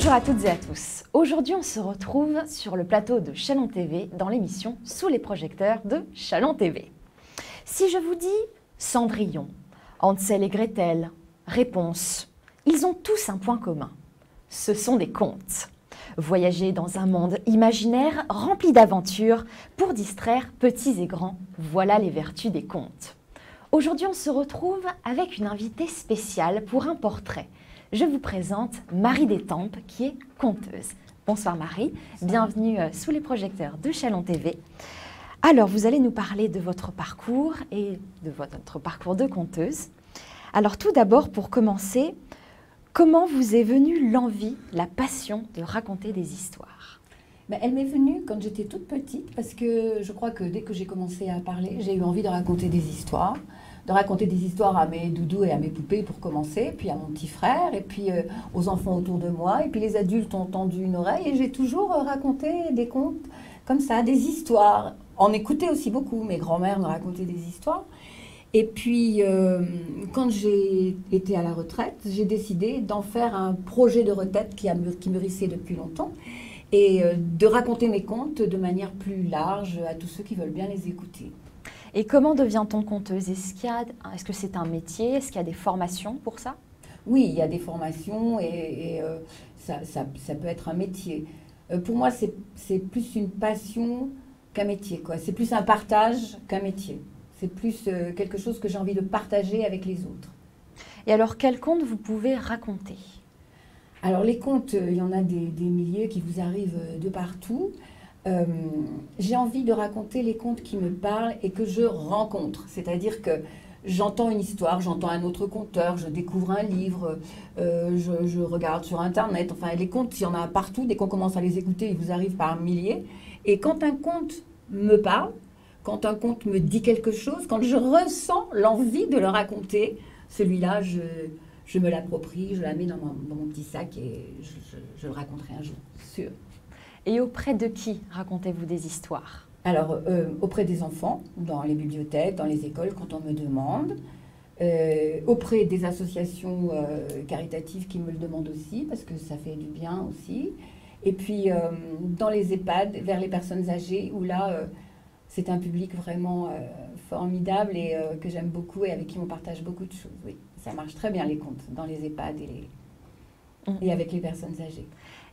Bonjour à toutes et à tous. Aujourd'hui, on se retrouve sur le plateau de Chalon TV dans l'émission Sous les projecteurs de Chalon TV. Si je vous dis Cendrillon, Hansel et Gretel, Réponse, ils ont tous un point commun. Ce sont des contes. Voyager dans un monde imaginaire rempli d'aventures pour distraire petits et grands, voilà les vertus des contes. Aujourd'hui, on se retrouve avec une invitée spéciale pour un portrait. Je vous présente Marie Détampes, qui est conteuse. Bonsoir Marie, bienvenue sous les projecteurs de Chalon TV. Alors, vous allez nous parler de votre parcours et de votre parcours de conteuse. Alors, tout d'abord, pour commencer, comment vous est venue l'envie, la passion de raconter des histoires? Elle m'est venue quand j'étais toute petite, parce que je crois que dès que j'ai commencé à parler, j'ai eu envie de raconter des histoires. De raconter des histoires à mes doudous et à mes poupées pour commencer, puis à mon petit frère, et puis aux enfants autour de moi, et puis les adultes ont tendu une oreille, et j'ai toujours raconté des contes comme ça, des histoires. On écoutait aussi beaucoup, mes grands-mères me racontaient des histoires. Et puis, quand j'ai été à la retraite, j'ai décidé d'en faire un projet de retraite qui mûrissait depuis longtemps, et de raconter mes contes de manière plus large à tous ceux qui veulent bien les écouter. Et comment devient-on conteuse? Est-ce que c'est un métier? Est-ce qu'il y a des formations pour ça? Oui, il y a des formations et ça peut être un métier. Pour moi, c'est plus une passion qu'un métier, quoi. C'est plus un partage qu'un métier. C'est plus quelque chose que j'ai envie de partager avec les autres. Et alors, quels contes vous pouvez raconter? Alors, les contes, il y en a des milliers qui vous arrivent de partout. J'ai envie de raconter les contes qui me parlent et que je rencontre. C'est-à-dire que j'entends une histoire, j'entends un autre conteur, je découvre un livre, je regarde sur Internet. Enfin, les contes, il y en a partout. Dès qu'on commence à les écouter, ils vous arrivent par milliers. Et quand un conte me parle, quand un conte me dit quelque chose, quand je ressens l'envie de le raconter, celui-là, je me l'approprie, je la mets dans mon petit sac et je le raconterai un jour, sûr. Et auprès de qui racontez-vous des histoires? Alors, auprès des enfants, dans les bibliothèques, dans les écoles, quand on me demande. Auprès des associations caritatives qui me le demandent aussi, parce que ça fait du bien aussi. Et puis, dans les EHPAD, vers les personnes âgées, où là, c'est un public vraiment formidable et que j'aime beaucoup et avec qui on partage beaucoup de choses. Oui, ça marche très bien les contes, dans les EHPAD et avec les personnes âgées.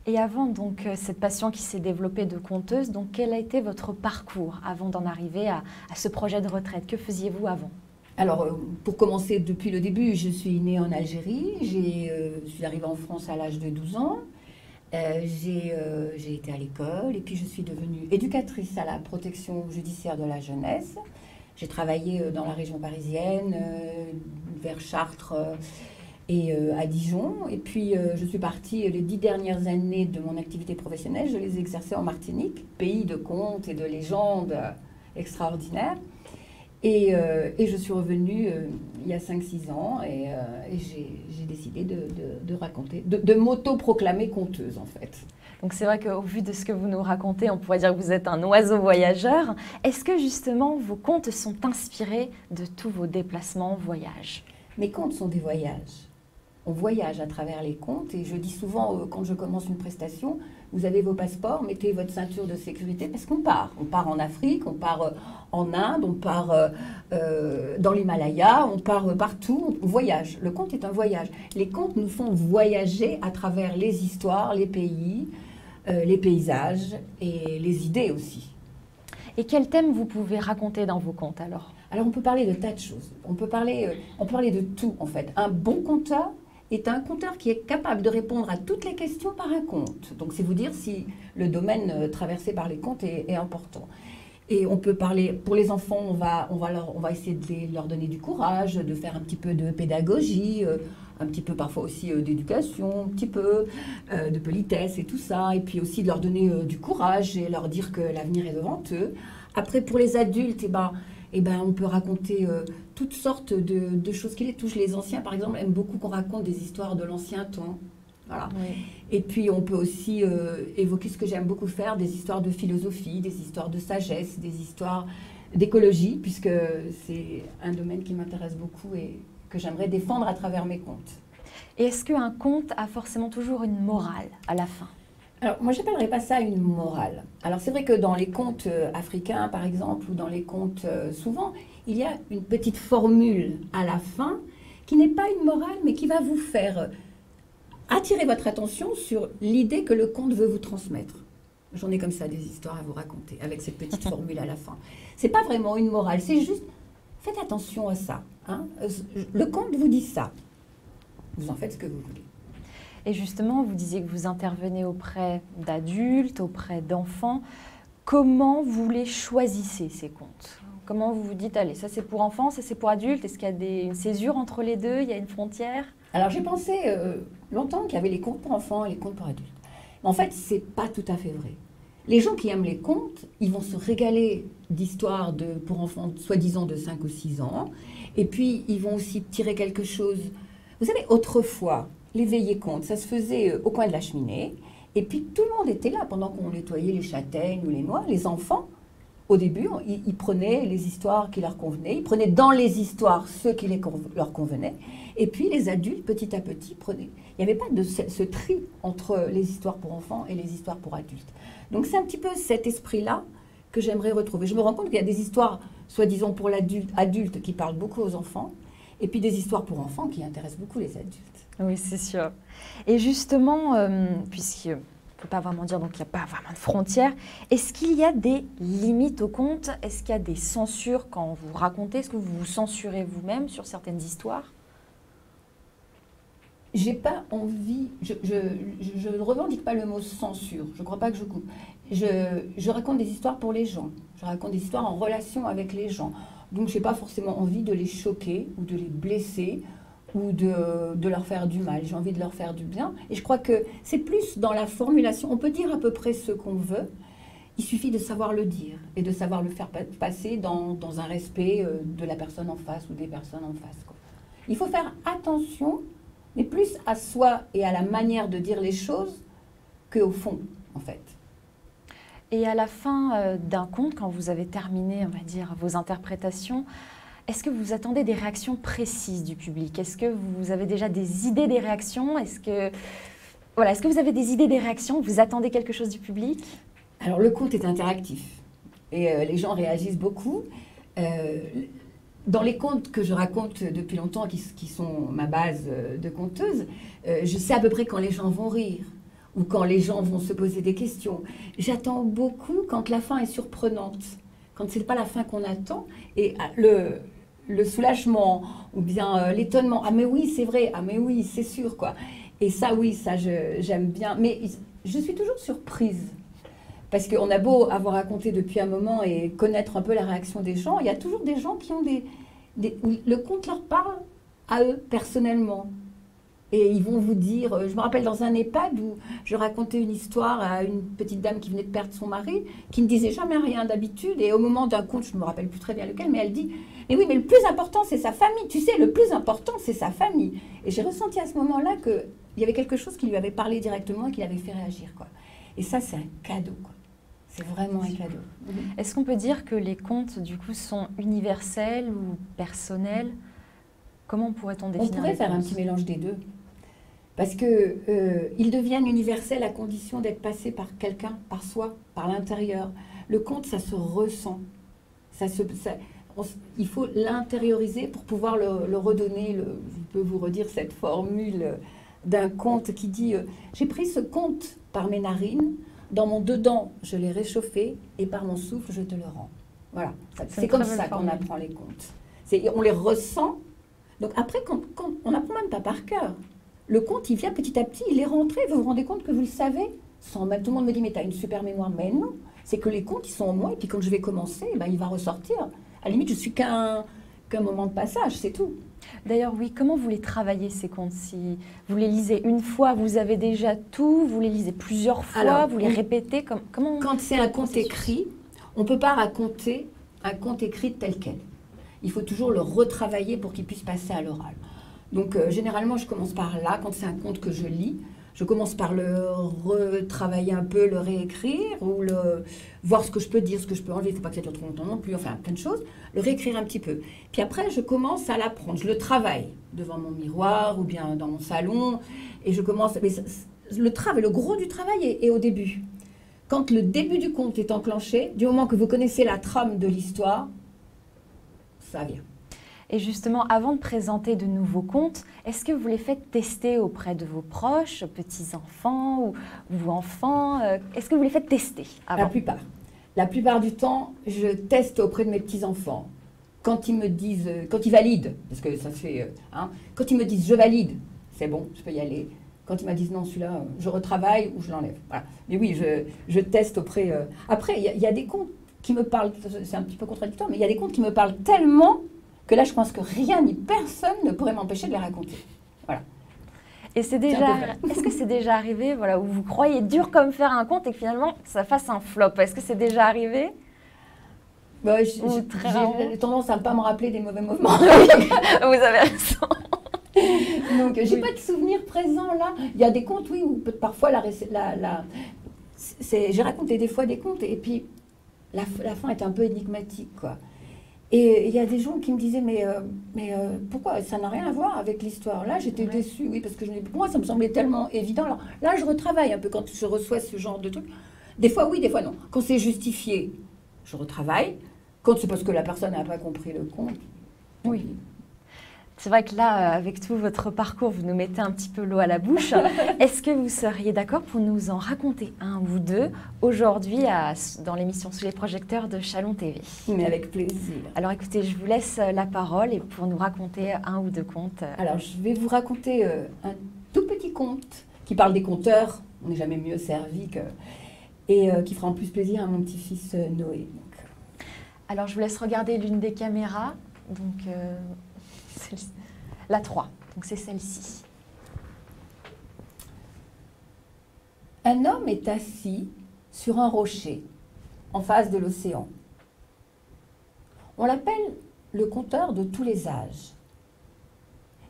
Et avant donc cette passion qui s'est développée de conteuse, donc quel a été votre parcours avant d'en arriver à ce projet de retraite? Que faisiez-vous avant? Alors, pour commencer depuis le début, je suis née en Algérie. Je suis arrivée en France à l'âge de 12 ans. J'ai été à l'école et puis je suis devenue éducatrice à la protection judiciaire de la jeunesse. J'ai travaillé dans la région parisienne, vers Chartres et à Dijon. Et puis, je suis partie les 10 dernières années de mon activité professionnelle. Je les exerçais en Martinique, pays de contes et de légendes extraordinaires. Et je suis revenue il y a 5-6 ans et j'ai décidé de raconter, de m'auto-proclamer conteuse en fait. Donc c'est vrai qu'au vu de ce que vous nous racontez, on pourrait dire que vous êtes un oiseau voyageur. Est-ce que justement vos contes sont inspirés de tous vos déplacements, voyages? Mes contes sont des voyages. On voyage à travers les contes et je dis souvent quand je commence une prestation, vous avez vos passeports, mettez votre ceinture de sécurité parce qu'on part. On part en Afrique, on part en Inde, on part dans l'Himalaya, on part partout, on voyage. Le conte est un voyage. Les contes nous font voyager à travers les histoires, les pays, les paysages et les idées aussi. Et quel thème vous pouvez raconter dans vos contes alors? Alors on peut parler de tas de choses. On peut parler de tout en fait. Un bon conteur est un conteur qui est capable de répondre à toutes les questions par un conte. Donc c'est vous dire si le domaine traversé par les contes est important. Et on peut parler, pour les enfants, on va essayer de leur donner du courage, de faire un petit peu de pédagogie, un petit peu parfois aussi d'éducation, un petit peu de politesse et tout ça. Et puis aussi de leur donner du courage et leur dire que l'avenir est devant eux. Après, pour les adultes, on peut raconter toutes sortes de choses qui les touchent. Les anciens, par exemple, aiment beaucoup qu'on raconte des histoires de l'ancien temps. Voilà. Oui. Et puis, on peut aussi évoquer ce que j'aime beaucoup faire, des histoires de philosophie, des histoires de sagesse, des histoires d'écologie, puisque c'est un domaine qui m'intéresse beaucoup et que j'aimerais défendre à travers mes contes. Et est-ce qu'un conte a forcément toujours une morale à la fin? Alors, moi, je n'appellerais pas ça une morale. Alors, c'est vrai que dans les contes africains, par exemple, ou dans les contes, souvent, il y a une petite formule à la fin qui n'est pas une morale, mais qui va vous faire attirer votre attention sur l'idée que le conte veut vous transmettre. J'en ai comme ça des histoires à vous raconter, avec cette petite formule à la fin. C'est pas vraiment une morale, c'est juste, faites attention à ça. Hein. Le conte vous dit ça. Vous en faites ce que vous voulez. Et justement, vous disiez que vous intervenez auprès d'adultes, auprès d'enfants. Comment vous les choisissez, ces contes? Comment vous vous dites, allez, ça c'est pour enfants, ça c'est pour adultes? Est-ce qu'il y a une césure entre les deux? Il y a une frontière? Alors j'ai pensé longtemps qu'il y avait les contes pour enfants et les contes pour adultes. Mais en fait, c'est pas tout à fait vrai. Les gens qui aiment les contes, ils vont se régaler d'histoires pour enfants, soi-disant de 5 ou 6 ans. Et puis, ils vont aussi tirer quelque chose. Vous savez, autrefois, les veillées contes, ça se faisait au coin de la cheminée. Et puis, tout le monde était là pendant qu'on nettoyait les châtaignes ou les noix. Les enfants, au début, ils prenaient les histoires qui leur convenaient. Ils prenaient dans les histoires ceux qui leur convenaient. Et puis, les adultes, petit à petit, prenaient. Il n'y avait pas de ce tri entre les histoires pour enfants et les histoires pour adultes. Donc, c'est un petit peu cet esprit-là que j'aimerais retrouver. Je me rends compte qu'il y a des histoires, soi-disant pour l'adulte, qui parlent beaucoup aux enfants, et puis des histoires pour enfants qui intéressent beaucoup les adultes. Oui, c'est sûr. Et justement, puisqu'il ne faut pas vraiment dire donc il n'y a pas vraiment de frontières, est-ce qu'il y a des limites au conte? Est-ce qu'il y a des censures quand vous racontez? Est-ce que vous vous censurez vous-même sur certaines histoires? J'ai pas envie, je ne revendique pas le mot censure, je ne crois pas que je coupe. Je raconte des histoires pour les gens, je raconte des histoires en relation avec les gens. Donc je n'ai pas forcément envie de les choquer ou de les blesser ou de leur faire du mal. J'ai envie de leur faire du bien. Et je crois que c'est plus dans la formulation. On peut dire à peu près ce qu'on veut. Il suffit de savoir le dire et de savoir le faire passer dans un respect de la personne en face ou des personnes en face, quoi. Il faut faire attention, mais plus à soi et à la manière de dire les choses qu'au fond, en fait. Et à la fin d'un conte, quand vous avez terminé, on va dire, vos interprétations, est-ce que vous attendez des réactions précises du public? Est-ce que vous avez déjà des idées des réactions? Est-ce que vous avez des idées des réactions? Vous attendez quelque chose du public? Alors, le conte est interactif et les gens réagissent beaucoup. Dans les contes que je raconte depuis longtemps, qui sont ma base de conteuse, je sais à peu près quand les gens vont rire ou quand les gens vont se poser des questions. J'attends beaucoup quand la fin est surprenante, quand ce n'est pas la fin qu'on attend. Et le soulagement ou bien l'étonnement, ah mais oui, c'est vrai, ah mais oui, c'est sûr, quoi. Et ça, oui, ça, j'aime bien. Mais je suis toujours surprise. Parce qu'on a beau avoir raconté depuis un moment et connaître un peu la réaction des gens, il y a toujours des gens qui ont où le conte leur parle à eux, personnellement. Et ils vont vous dire, je me rappelle dans un EHPAD où je racontais une histoire à une petite dame qui venait de perdre son mari, qui ne disait jamais rien d'habitude, et au moment d'un conte, je ne me rappelle plus très bien lequel, mais elle dit, mais oui, mais le plus important, c'est sa famille, tu sais, le plus important, c'est sa famille. Et j'ai ressenti à ce moment-là qu'il y avait quelque chose qui lui avait parlé directement et qui l'avait fait réagir, quoi. Et ça, c'est un cadeau, quoi. C'est vraiment un cadeau. Est-ce qu'on peut dire que les contes, du coup, sont universels ou personnels? Comment pourrait-on définir? On pourrait faire un petit mélange des deux. Parce qu'ils deviennent universels à condition d'être passés par quelqu'un, par soi, par l'intérieur. Le conte, ça se ressent. Il faut l'intérioriser pour pouvoir le redonner. Je peux vous redire cette formule d'un conte qui dit « J'ai pris ce conte par mes narines, dans mon dedans, je l'ai réchauffé, et par mon souffle, je te le rends. » Voilà, c'est comme ça qu'on apprend les contes. On les ressent. Donc après, on n'apprend même pas par cœur. Le conte, il vient petit à petit, il est rentré. Vous vous rendez compte que vous le savez sans même, tout le monde me dit, mais tu as une super mémoire. Mais non, c'est que les contes, ils sont en moi, et puis quand je vais commencer, il va ressortir. À la limite, je suis qu'un moment de passage, c'est tout. D'ailleurs, oui, comment vous les travaillez, ces contes? Si vous les lisez une fois, vous avez déjà tout, vous les lisez plusieurs fois, alors, vous les répétez, comment? Quand c'est un conte écrit, on ne peut pas raconter un conte écrit tel quel. Il faut toujours le retravailler pour qu'il puisse passer à l'oral. Donc, généralement, je commence par là. Quand c'est un conte que je lis, Je commence par le retravailler un peu, le réécrire, ou voir ce que je peux dire, ce que je peux enlever, il ne faut pas que ça dure trop longtemps non plus, enfin plein de choses, le réécrire un petit peu. Puis après, je commence à l'apprendre, je le travaille devant mon miroir ou bien dans mon salon, et je commence, mais le gros du travail est au début. Quand le début du conte est enclenché, du moment que vous connaissez la trame de l'histoire, ça vient. Et justement, avant de présenter de nouveaux contes, est-ce que vous les faites tester auprès de vos proches, petits-enfants ou enfants? Est-ce que vous les faites tester avant? La plupart. La plupart du temps, je teste auprès de mes petits-enfants. Quand ils me disent, quand ils valident, parce que ça se fait, quand ils me disent « je valide », c'est bon, je peux y aller. Quand ils me disent « non, celui-là, je retravaille ou je l'enlève ». Voilà. Mais oui, je teste auprès... Après, il y a des contes qui me parlent, c'est un petit peu contradictoire, mais il y a des contes qui me parlent tellement que là, je pense que rien ni personne ne pourrait m'empêcher de les raconter. Voilà. Et est-ce que c'est déjà arrivé, voilà, où vous croyez dur comme faire un conte et que finalement, ça fasse un flop? Est-ce que c'est déjà arrivé? J'ai tendance à ne pas me rappeler des mauvais moments. Vous avez raison. Donc, j'ai pas de souvenir présent là. Il y a des contes, oui, où parfois j'ai raconté des fois des contes et puis la fin est un peu énigmatique, quoi. Et il y a des gens qui me disaient, mais pourquoi? Ça n'a rien à voir avec l'histoire. Là, j'étais déçue, oui, parce que pour moi, ça me semblait tellement évident. Alors, là, je retravaille un peu quand je reçois ce genre de trucs. Des fois, oui, des fois, non. Quand c'est justifié, je retravaille. Quand c'est parce que la personne n'a pas compris le conte. Oui. C'est vrai que là, avec tout votre parcours, vous nous mettez un petit peu l'eau à la bouche. Est-ce que vous seriez d'accord pour nous en raconter un ou deux aujourd'hui dans l'émission Sous les projecteurs de Chalon TV? Mais avec plaisir. Alors écoutez, je vous laisse la parole et pour nous raconter un ou deux contes. Alors je vais vous raconter un tout petit conte qui parle des conteurs. On n'est jamais mieux servi que... Et qui fera en plus plaisir à mon petit-fils Noé. Donc. Alors je vous laisse regarder l'une des caméras. Donc... la 3, donc c'est celle-ci. Un homme est assis sur un rocher en face de l'océan. On l'appelle le conteur de tous les âges.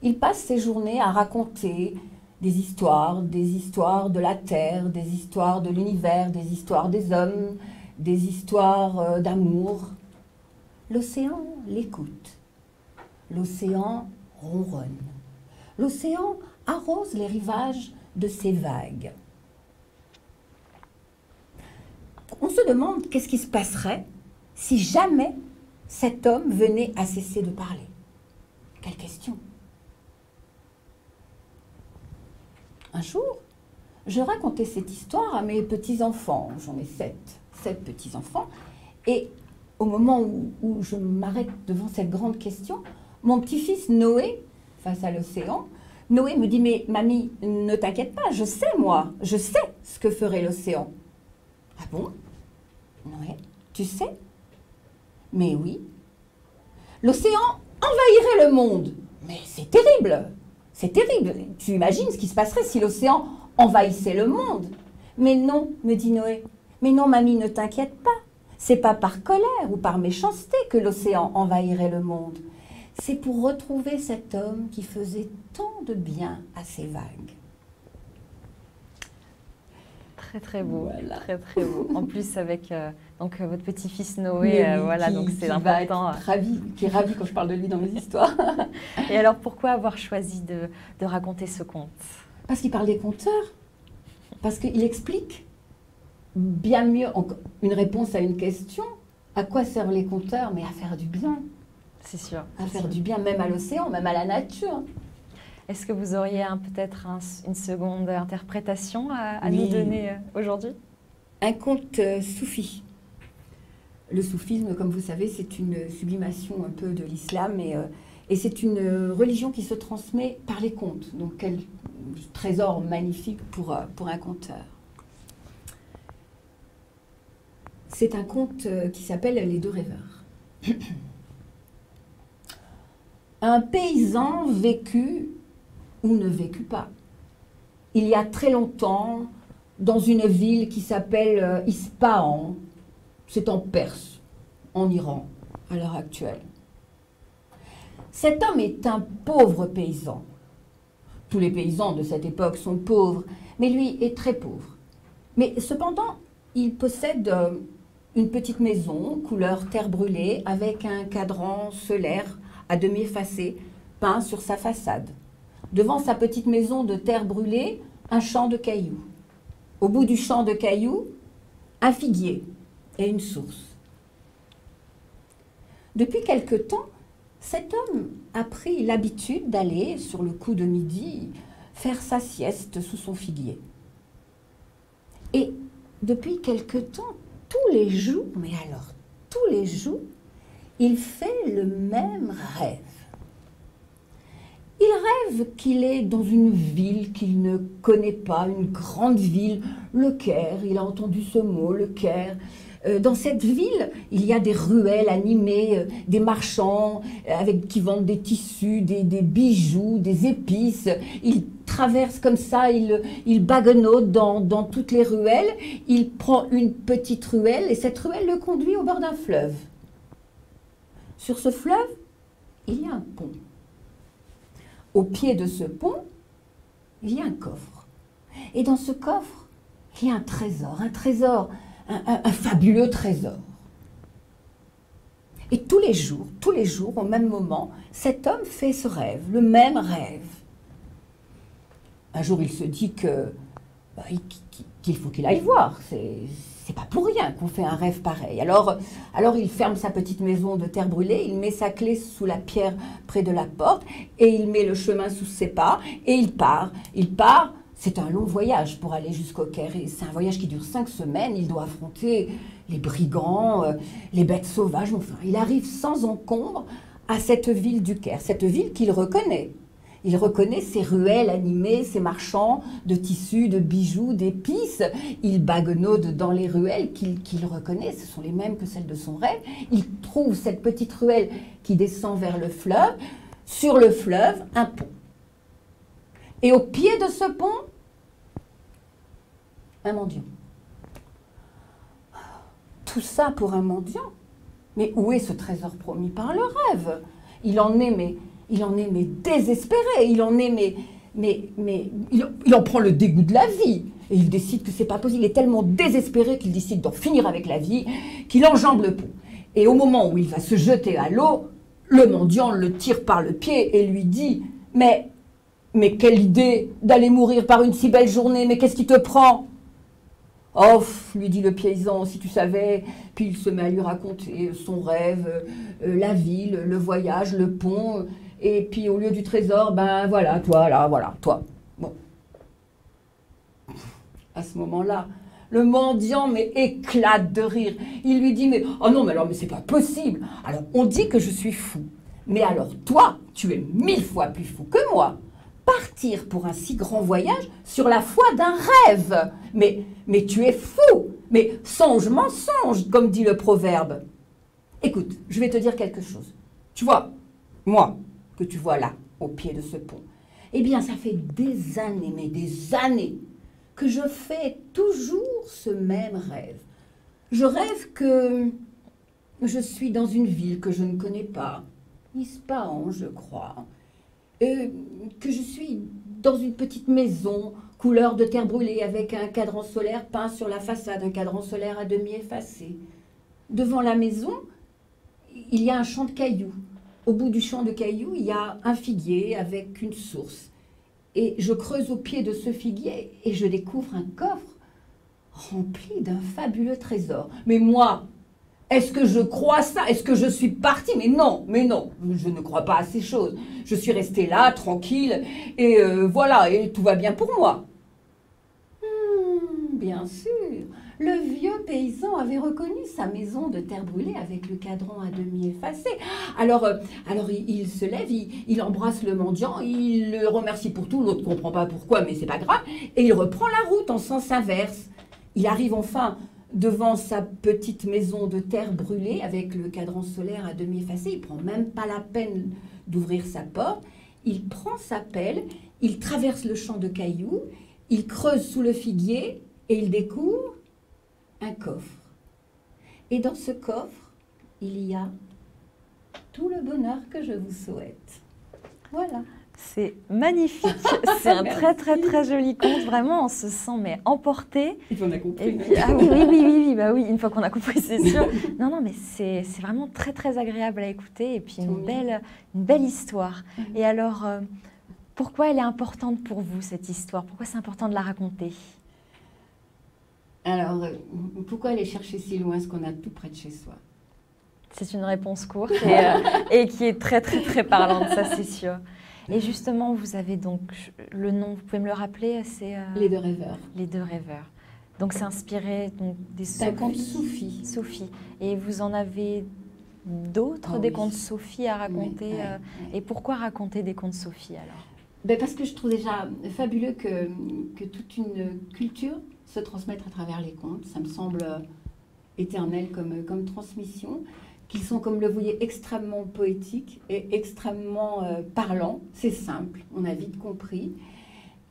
Il passe ses journées à raconter des histoires de la terre, des histoires de l'univers, des histoires des hommes, des histoires d'amour. L'océan l'écoute. L'océan ronronne. L'océan arrose les rivages de ses vagues. On se demande qu'est-ce qui se passerait si jamais cet homme venait à cesser de parler. Quelle question! Un jour, je racontais cette histoire à mes petits-enfants. J'en ai 7 petits-enfants. Et au moment où je m'arrête devant cette grande question, mon petit-fils Noé, face à l'océan, Noé me dit « Mais mamie, ne t'inquiète pas, je sais moi, je sais ce que ferait l'océan. » Ah bon? Noé, tu sais? Mais oui. L'océan envahirait le monde. Mais c'est terrible, c'est terrible. Tu imagines ce qui se passerait si l'océan envahissait le monde? Mais non, me dit Noé. Mais non, mamie, ne t'inquiète pas. C'est pas par colère ou par méchanceté que l'océan envahirait le monde. C'est pour retrouver cet homme qui faisait tant de bien à ses vagues. Très très beau, voilà. Très très beau. En plus avec donc votre petit-fils Noé, voilà, donc c'est important. Qui est ravi quand je parle de lui dans mes histoires. Et alors pourquoi avoir choisi de raconter ce conte? Parce qu'il parle des conteurs, parce qu'il explique bien mieux une réponse à une question. À quoi servent les conteurs? Mais à faire du bien. C'est sûr. À faire du bien, même à l'océan, même à la nature. Est-ce que vous auriez peut-être une seconde interprétation à nous donner aujourd'hui? Un conte soufi. Le soufisme, comme vous savez, c'est une sublimation un peu de l'islam et c'est une religion qui se transmet par les contes. Donc, quel trésor magnifique pour un conteur. C'est un conte qui s'appelle Les deux rêveurs. Un paysan vécut ou ne vécut pas. Il y a très longtemps, dans une ville qui s'appelle Ispahan, c'est en Perse, en Iran, à l'heure actuelle. Cet homme est un pauvre paysan. Tous les paysans de cette époque sont pauvres, mais lui est très pauvre. Mais cependant, il possède une petite maison, couleur terre brûlée, avec un cadran solaire à demi effacé, peint sur sa façade. Devant sa petite maison de terre brûlée, un champ de cailloux. Au bout du champ de cailloux, un figuier et une source. Depuis quelque temps, cet homme a pris l'habitude d'aller, sur le coup de midi, faire sa sieste sous son figuier. Et depuis quelque temps, tous les jours, mais alors tous les jours, il fait le même rêve. Il rêve qu'il est dans une ville qu'il ne connaît pas, une grande ville, le Caire, il a entendu ce mot, le Caire. Dans cette ville, il y a des ruelles animées, des marchands qui vendent des tissus, des bijoux, des épices. Il traverse comme ça, il baguenote dans toutes les ruelles. Il prend une petite ruelle et cette ruelle le conduit au bord d'un fleuve. Sur ce fleuve, il y a un pont. Au pied de ce pont, il y a un coffre. Et dans ce coffre, il y a un trésor, un fabuleux trésor. Et tous les jours, au même moment, cet homme fait ce rêve, le même rêve. Un jour, il se dit qu'il faut qu'il aille voir. C'est pas pour rien qu'on fait un rêve pareil. Alors il ferme sa petite maison de terre brûlée, il met sa clé sous la pierre près de la porte et il met le chemin sous ses pas et il part. Il part, c'est un long voyage pour aller jusqu'au Caire. C'est un voyage qui dure 5 semaines, il doit affronter les brigands, les bêtes sauvages. Enfin, il arrive sans encombre à cette ville du Caire, cette ville qu'il reconnaît. Il reconnaît ses ruelles animées, ses marchands de tissus, de bijoux, d'épices. Il baguenaude dans les ruelles qu'il reconnaît, ce sont les mêmes que celles de son rêve. Il trouve cette petite ruelle qui descend vers le fleuve. Sur le fleuve, un pont. Et au pied de ce pont, un mendiant. Tout ça pour un mendiant. Mais où est ce trésor promis par le rêve? Il en est désespéré, il en prend le dégoût de la vie. Et il décide que c'est pas possible. Il est tellement désespéré qu'il décide d'en finir avec la vie, qu'il enjambe le pont. Et au moment où il va se jeter à l'eau, le mendiant le tire par le pied et lui dit « Mais quelle idée d'aller mourir par une si belle journée, mais qu'est-ce qui te prend ?» « Oh, lui dit le paysan, si tu savais. » Puis il se met à lui raconter son rêve, la ville, le voyage, le pont. Et puis au lieu du trésor, ben voilà, toi, là, voilà, toi. Bon. À ce moment-là, le mendiant éclate de rire. Il lui dit, oh non, mais alors, mais c'est pas possible. Alors, on dit que je suis fou. Mais alors, toi, tu es 1000 fois plus fou que moi. Partir pour un si grand voyage sur la foi d'un rêve. Mais tu es fou. Mais songe, mensonge, comme dit le proverbe. Écoute, je vais te dire quelque chose. Tu vois, moi, que tu vois là, au pied de ce pont, eh bien, ça fait des années, mais des années, que je fais toujours ce même rêve. Je rêve que je suis dans une ville que je ne connais pas, Ispahan, je crois, que je suis dans une petite maison, couleur de terre brûlée, avec un cadran solaire peint sur la façade, un cadran solaire à demi effacé. Devant la maison, il y a un champ de cailloux. Au bout du champ de cailloux, il y a un figuier avec une source. Et je creuse au pied de ce figuier et je découvre un coffre rempli d'un fabuleux trésor. Mais moi, est-ce que je crois ça? Est-ce que je suis partie? Mais non, je ne crois pas à ces choses. Je suis restée là, tranquille, et voilà, et tout va bien pour moi. Bien sûr. Le vieux paysan avait reconnu sa maison de terre brûlée avec le cadran à demi effacé. Alors il se lève, il embrasse le mendiant, il le remercie pour tout, l'autre ne comprend pas pourquoi, mais c'est pas grave, et il reprend la route en sens inverse. Il arrive enfin devant sa petite maison de terre brûlée avec le cadran solaire à demi effacé. Il ne prend même pas la peine d'ouvrir sa porte. Il prend sa pelle, il traverse le champ de cailloux, il creuse sous le figuier et il découvre un coffre. Et dans ce coffre, il y a tout le bonheur que je vous souhaite. Voilà. C'est magnifique. C'est un très, très, très joli conte. Vraiment, on se sent mais emporté. Il faut en a compris. Et puis, ah oui, oui, oui, oui, bah oui, une fois qu'on a compris, c'est sûr. Non, non, mais c'est vraiment très, très agréable à écouter. Et puis, une belle histoire. Et alors, pourquoi elle est importante pour vous, cette histoire? Pourquoi c'est important de la raconter? Alors, pourquoi aller chercher si loin ce qu'on a tout près de chez soi? C'est une réponse courte et qui est très, très, très parlante, ça c'est sûr. Et justement, vous avez donc le nom, vous pouvez me le rappeler? C'est Les Deux Rêveurs. Les Deux Rêveurs. Donc c'est inspiré donc, des C'est un conte Soufi. Soufi. Et vous en avez d'autres, des contes Soufi à raconter? Et pourquoi raconter des contes Soufi alors? Ben parce que je trouve déjà fabuleux que toute une culture se transmette à travers les contes. Ça me semble éternel comme transmission. Qu'ils sont, comme le voyez, extrêmement poétiques et extrêmement parlants. C'est simple, on a vite compris.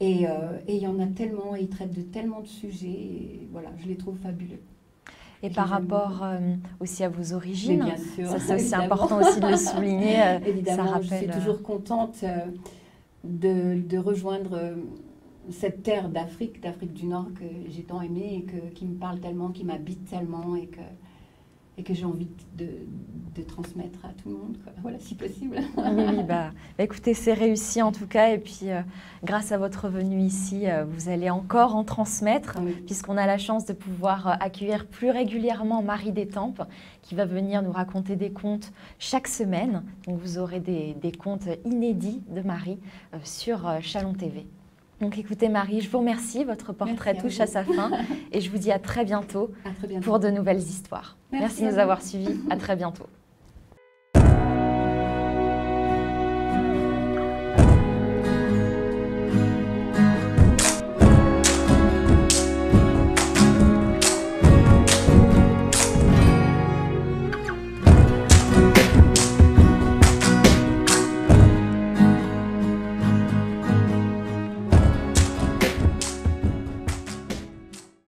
Et il y en a tellement, et ils traitent de tellement de sujets. Et voilà, je les trouve fabuleux. Et par rapport aussi à vos origines, bien sûr, ça c'est aussi important aussi de le souligner. Évidemment, ça rappelle, je suis toujours contente de rejoindre cette terre d'Afrique du Nord que j'ai tant aimée et qui me parle tellement, qui m'habite tellement et que j'ai envie de transmettre à tout le monde, quoi. Voilà, si possible. Oui, bah, écoutez, c'est réussi en tout cas. Et puis, grâce à votre venue ici, vous allez encore en transmettre, puisqu'on a la chance de pouvoir accueillir plus régulièrement Marie Détampes, qui va venir nous raconter des contes chaque semaine. Donc, vous aurez des contes inédits de Marie sur Chalon TV. Donc écoutez Marie, je vous remercie, votre portrait touche à sa fin et je vous dis à très bientôt pour de nouvelles histoires. Merci de nous avoir suivis, à très bientôt.